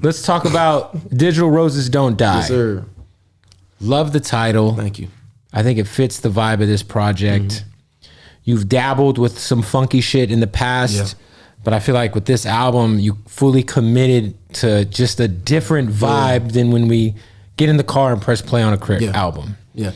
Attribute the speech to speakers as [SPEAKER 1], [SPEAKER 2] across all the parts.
[SPEAKER 1] let's talk about Digital Roses Don't Die.
[SPEAKER 2] Yes, sir.
[SPEAKER 1] Love the title.
[SPEAKER 2] Thank you.
[SPEAKER 1] I think it fits the vibe of this project. You've dabbled with some funky shit in the past, but I feel like with this album, you fully committed to just a different vibe than when we get in the car and press play on a album.
[SPEAKER 2] Yeah.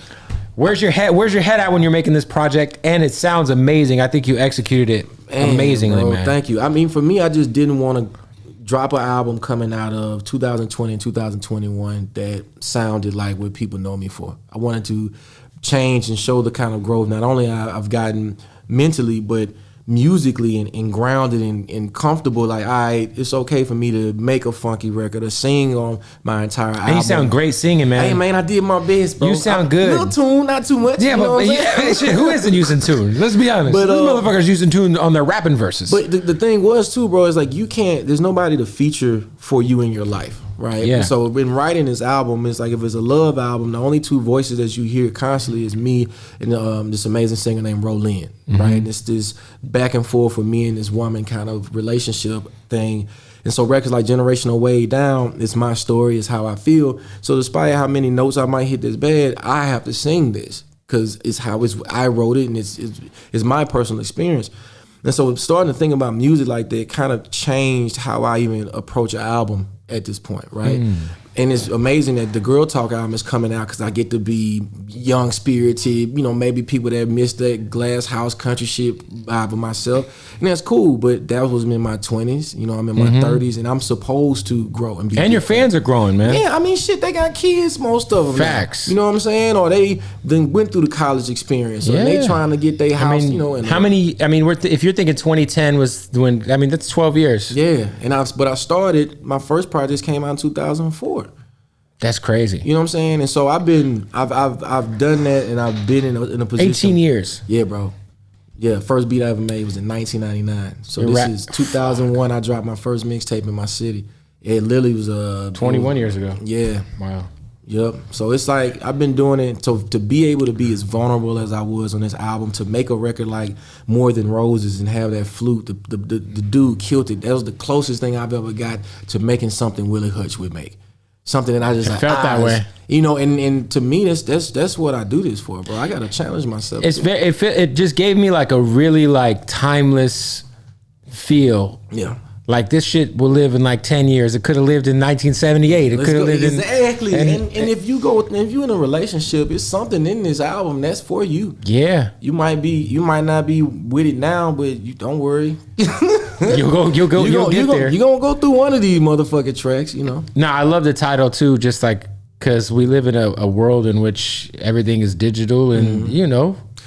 [SPEAKER 1] Where's your head at when you're making this project? And it sounds amazing. I think you executed it amazingly,
[SPEAKER 2] bro,
[SPEAKER 1] man.
[SPEAKER 2] Thank you. I mean, for me, I just didn't want to drop an album coming out of 2020 and 2021 that sounded like what people know me for. I wanted to change and show the kind of growth not only I've gotten mentally, but musically and grounded and comfortable. Like, it's okay for me to make a funky record or sing on my entire album.
[SPEAKER 1] And you sound great singing, man.
[SPEAKER 2] Hey, man, I did my best, bro.
[SPEAKER 1] You sound good.
[SPEAKER 2] Little tune, not too much.
[SPEAKER 1] Yeah,
[SPEAKER 2] you know
[SPEAKER 1] but shit, who isn't using tune? Let's be honest. But, these motherfuckers using tune on their rapping verses.
[SPEAKER 2] But the thing was, too, bro, is like there's nobody to feature for you in your life, right?
[SPEAKER 1] Yeah.
[SPEAKER 2] And so when writing this album, it's like if it's a love album, the only two voices that you hear constantly is me and this amazing singer named Rolyn, right? And it's this back and forth with me and this woman kind of relationship thing. And so records like Generational Way Down, it's my story, it's how I feel. So despite how many notes I might hit this bad, I have to sing this because I wrote it and it's my personal experience. And so starting to think about music like that kind of changed how I even approach an album at this point, right? And it's amazing that the Girl Talk album is coming out because I get to be young spirited, maybe people that miss that glass house country shit vibe of myself. And that's cool, but that was in my 20s, I'm in my 30s and I'm supposed to grow and be.
[SPEAKER 1] And your fans are growing, man.
[SPEAKER 2] Yeah, I mean, shit, they got kids, most of them.
[SPEAKER 1] Facts.
[SPEAKER 2] Now. You know what I'm saying? Or they then went through the college experience. Or they trying to get their house,
[SPEAKER 1] if you're thinking 2010 was when, that's 12 years.
[SPEAKER 2] Yeah, but I started, my first project came out in 2004.
[SPEAKER 1] That's crazy.
[SPEAKER 2] You know what I'm saying? And so I've done that, and I've been in a position.
[SPEAKER 1] 18 years.
[SPEAKER 2] Yeah, bro. Yeah, first beat I ever made was in 1999. So this is 2001. I dropped my first mixtape in my city. It literally was
[SPEAKER 1] 21 years ago.
[SPEAKER 2] Yeah.
[SPEAKER 1] Wow.
[SPEAKER 2] Yep. So it's like I've been doing it to be able to be as vulnerable as I was on this album, to make a record like More Than Roses and have that flute. The dude killed it. That was the closest thing I've ever got to making something Willie Hutch would make. Something that I just
[SPEAKER 1] felt that way.
[SPEAKER 2] And to me that's what I do this for, bro. I gotta challenge myself.
[SPEAKER 1] It just gave me like a really like timeless feel.
[SPEAKER 2] Yeah.
[SPEAKER 1] Like this shit will live in like 10 years. It could have lived in 1978. It could have lived
[SPEAKER 2] exactly. And if you're in a relationship, it's something in this album that's for you.
[SPEAKER 1] Yeah.
[SPEAKER 2] You might not be with it now, but you don't worry.
[SPEAKER 1] You'll get there.
[SPEAKER 2] You're gonna go through one of these motherfucking tracks,
[SPEAKER 1] Nah, I love the title too, just like because we live in a world in which everything is digital and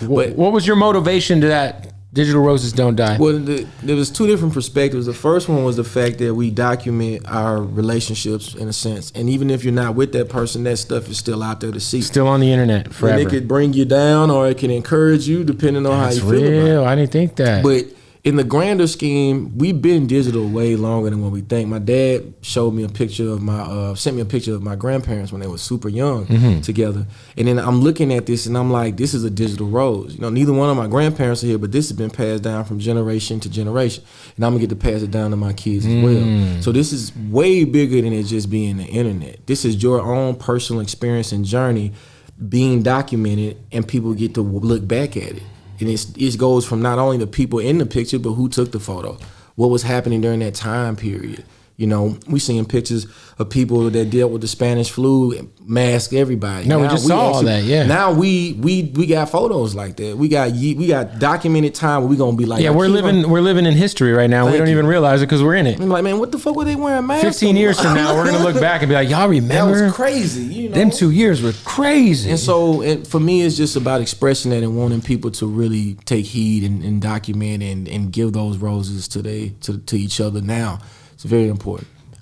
[SPEAKER 1] what was your motivation to that? Digital Roses Don't Die.
[SPEAKER 2] Well, there was two different perspectives. The first one was the fact that we document our relationships in a sense, and even if you're not with that person, that stuff is still out there to see.
[SPEAKER 1] Still on the internet forever.
[SPEAKER 2] And it could bring you down, or it can encourage you, depending on how you feel about it.
[SPEAKER 1] I didn't think that.
[SPEAKER 2] But in the grander scheme, we've been digital way longer than what we think. My dad showed me a picture of sent me a picture of my grandparents when they were super young together. And then I'm looking at this and I'm like, this is a digital rose. Neither one of my grandparents are here, but this has been passed down from generation to generation. And I'm gonna get to pass it down to my kids as well. So this is way bigger than it just being the internet. This is your own personal experience and journey being documented, and people get to look back at it. And it goes from not only the people in the picture, but who took the photo, what was happening during that time period. We seeing pictures of people that dealt with the Spanish flu, mask everybody.
[SPEAKER 1] No, we just saw all that. Yeah.
[SPEAKER 2] Now we got photos like that. We got documented time where we gonna be like,
[SPEAKER 1] yeah, we're living in history right now. We don't even realize it because we're in it.
[SPEAKER 2] I'm like, man, what the fuck were they wearing masks?
[SPEAKER 1] 15 years from now, we're gonna look back and be like, y'all remember?
[SPEAKER 2] That was crazy.
[SPEAKER 1] Them 2 years were crazy.
[SPEAKER 2] And so, for me, it's just about expressing that and wanting people to really take heed and document and give those roses to each other now. It's very important.